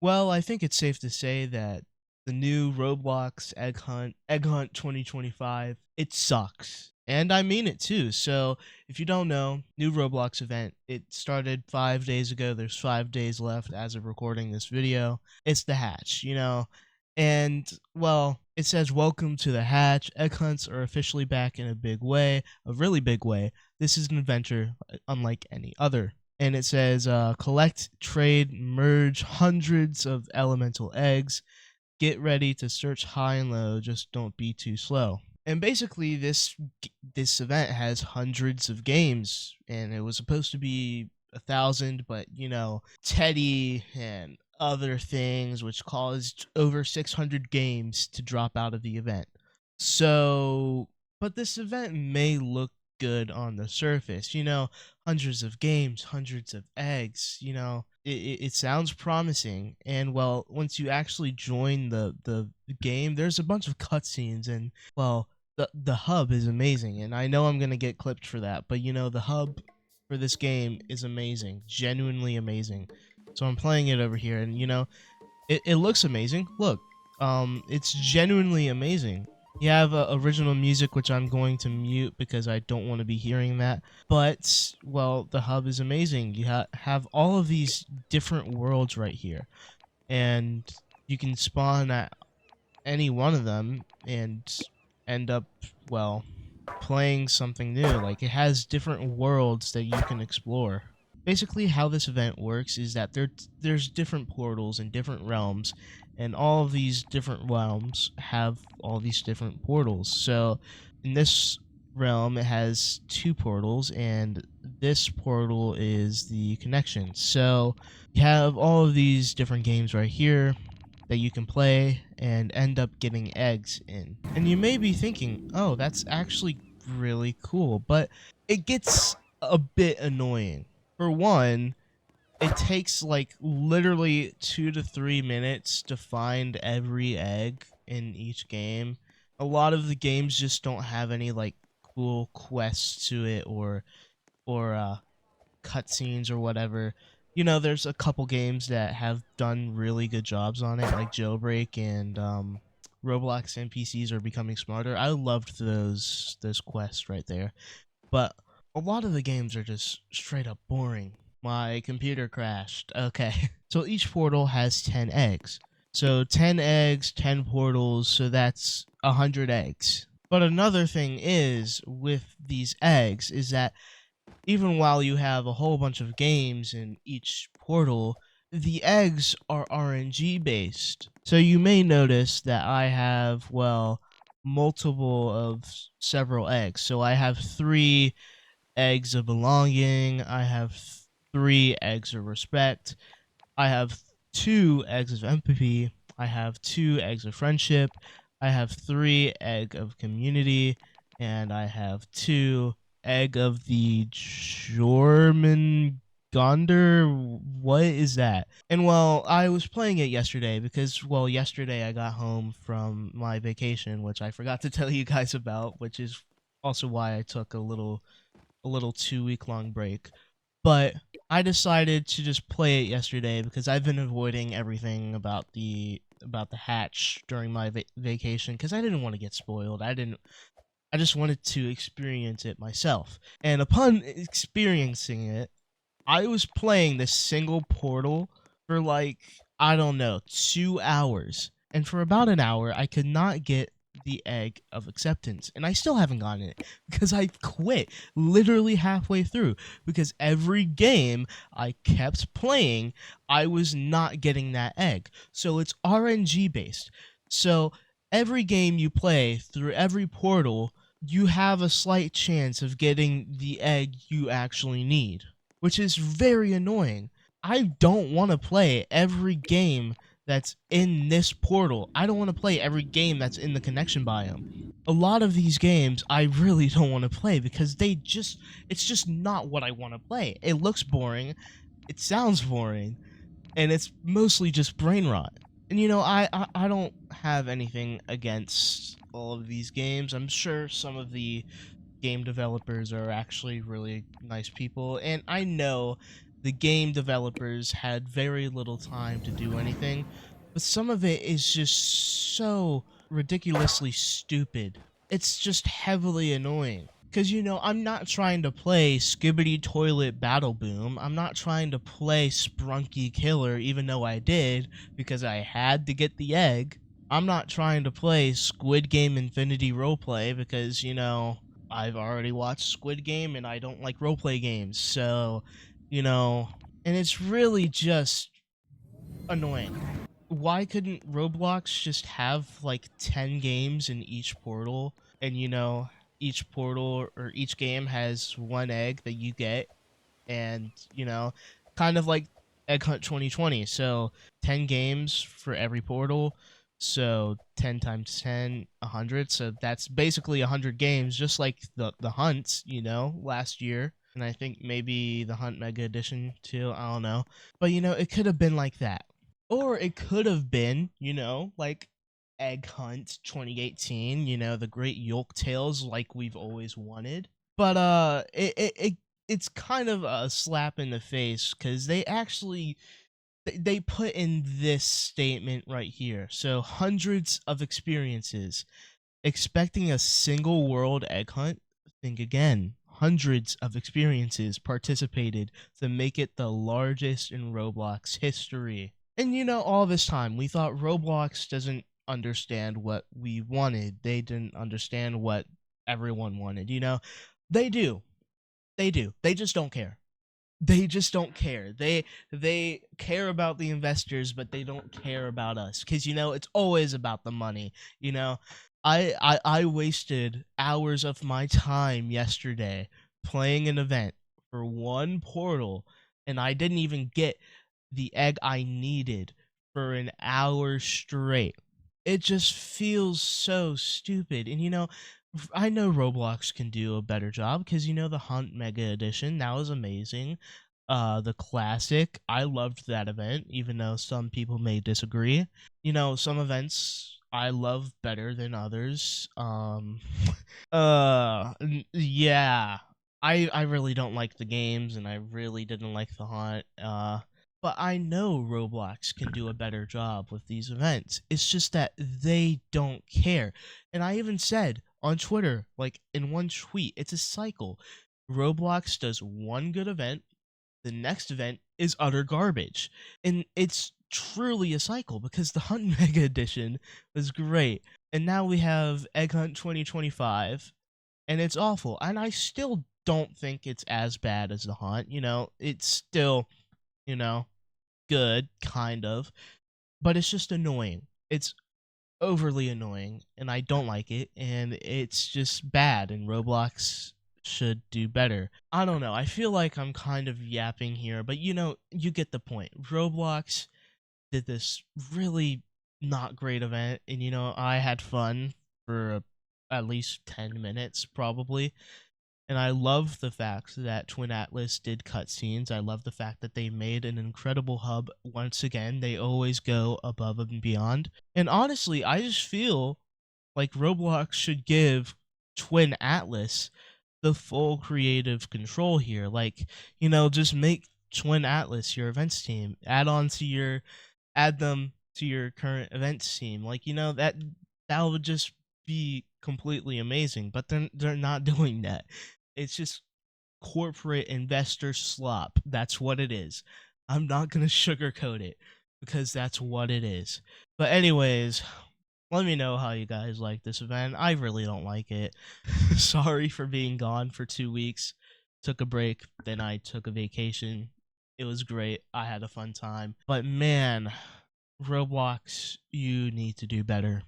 Well, I think it's safe to say that the new Roblox Egg Hunt 2025, it sucks. And I mean it too. So, if you don't know, new Roblox event, it started 5 days ago. There's 5 days left as of recording this video. It's the hatch, you know. And well, it says welcome to the hatch. Egg hunts are officially back in a big way, a really big way. This is an adventure unlike any other, and it says collect, trade, merge hundreds of elemental eggs. Get ready to search high and low. Just don't be too slow. And basically, this event has hundreds of games, and it was supposed to be 1,000, but Teddy and other things, which caused over 600 games to drop out of the event. So, but this event may look good on the surface, hundreds of games, hundreds of eggs, it sounds promising. And well, once you actually join the game, there's a bunch of cutscenes, and well, the hub is amazing. And I know I'm gonna get clipped for that, but the hub for this game is amazing, genuinely amazing. So I'm playing it over here, and it looks amazing. Look, it's genuinely amazing. You have original music, which I'm going to mute because I don't want to be hearing that. But, well, the hub is amazing. You have all of these different worlds right here. And you can spawn at any one of them and end up, well, playing something new. Like, it has different worlds that you can explore. Basically, how this event works is that there's different portals and different realms, and all of these different realms have all these different portals. So, in this realm, it has two portals, and this portal is the connection. So, you have all of these different games right here that you can play and end up getting eggs in. And you may be thinking, oh, that's actually really cool, but it gets a bit annoying. For one, it takes like literally 2 to 3 minutes to find every egg in each game. A lot of the games just don't have any like cool quests to it, or cutscenes or whatever. There's a couple games that have done really good jobs on it, like Jailbreak and Roblox NPCs are becoming smarter. I loved those quests right there, but a lot of the games are just straight up boring. My computer crashed. Okay. So each portal has 10 eggs. So 10 eggs, 10 portals, so that's 100 eggs. But another thing is with these eggs is that even while you have a whole bunch of games in each portal, the eggs are RNG based. So you may notice that I have, well, multiple of several eggs. So I have 3 eggs of belonging, I have 3 eggs of respect, I have 2 eggs of empathy, I have 2 eggs of friendship, I have 3 egg of community, and I have 2 egg of the Jormungandr. What is that? And well, I was playing it yesterday because, well, yesterday I got home from my vacation, which I forgot to tell you guys about, which is also why I took a little 2 week long break. But I decided to just play it yesterday because I've been avoiding everything about the hatch during my vacation because I didn't want to get spoiled. I just wanted to experience it myself. And upon experiencing it, I was playing this single portal for like, I don't know, 2 hours. And for about an hour, I could not get the egg of acceptance. And I still haven't gotten it because I quit literally halfway through. Because every game I kept playing, I was not getting that egg. So it's RNG based. So every game you play through every portal, you have a slight chance of getting the egg you actually need, which is very annoying. I don't want to play every game that's in this portal. I don't want to play every game that's in the connection biome. A lot of these games I really don't want to play because it's just not what I want to play. It looks boring, it sounds boring, and it's mostly just brain rot. And I don't have anything against all of these games. I'm sure some of the game developers are actually really nice people, and I know the game developers had very little time to do anything, but some of it is just so ridiculously stupid. It's just heavily annoying. Because, I'm not trying to play Skibbity Toilet Battle Boom. I'm not trying to play Sprunky Killer, even though I did, because I had to get the egg. I'm not trying to play Squid Game Infinity Roleplay because, I've already watched Squid Game and I don't like roleplay games. So, you know, and it's really just annoying. Why couldn't Roblox just have like 10 games in each portal? And, each portal or each game has one egg that you get, and kind of like Egg Hunt 2020. So 10 games for every portal, so 10 times 10, 100. So that's basically 100 games, just like the hunts, last year. And I think maybe the Hunt Mega Edition too, I don't know. But it could have been like that, or it could have been like Egg Hunt 2018, the great Yolk Tales like we've always wanted. But it's kind of a slap in the face because they actually they put in this statement right here. So hundreds of experiences. Expecting a single world egg hunt? Think again. Hundreds of experiences participated to make it the largest in Roblox history. And all this time we thought Roblox doesn't understand what we wanted. They didn't understand what everyone wanted. They do. They do. They just don't care. They just don't care. They care about the investors, but they don't care about us, cuz it's always about the money, you know. I wasted hours of my time yesterday playing an event for one portal, and I didn't even get the egg I needed for an hour straight. It just feels so stupid. And I know Roblox can do a better job because the Hunt Mega Edition, that was amazing. The classic, I loved that event, even though some people may disagree. Some events I love better than others. Yeah. I really don't like the games, and I really didn't like the Hunt. But I know Roblox can do a better job with these events. It's just that they don't care. And I even said on Twitter, like in one tweet, it's a cycle. Roblox does one good event, the next event is utter garbage. And it's truly a cycle because the Hunt Mega Edition was great. And now we have Egg Hunt 2025, and it's awful. And I still don't think it's as bad as the Hunt. It's still, you know, good, kind of, but it's just annoying. It's overly annoying, and I don't like it, and it's just bad, and Roblox should do better. I don't know. I feel like I'm kind of yapping here, but you get the point. Roblox did this really not great event, and I had fun for at least 10 minutes probably. And I love the fact that Twin Atlas did cutscenes. I love the fact that they made an incredible hub once again. They always go above and beyond. And honestly, I just feel like Roblox should give Twin Atlas the full creative control here. Like, just make Twin Atlas your events team. Add them to your current events team. Like, that would just be completely amazing. But they're not doing that. It's just corporate investor slop. That's what it is. I'm not gonna sugarcoat it because that's what it is. But anyways, let me know how you guys like this event. I really don't like it. Sorry for being gone for 2 weeks. Took a break, then I took a vacation. It was great. I had a fun time. But man, Roblox, you need to do better.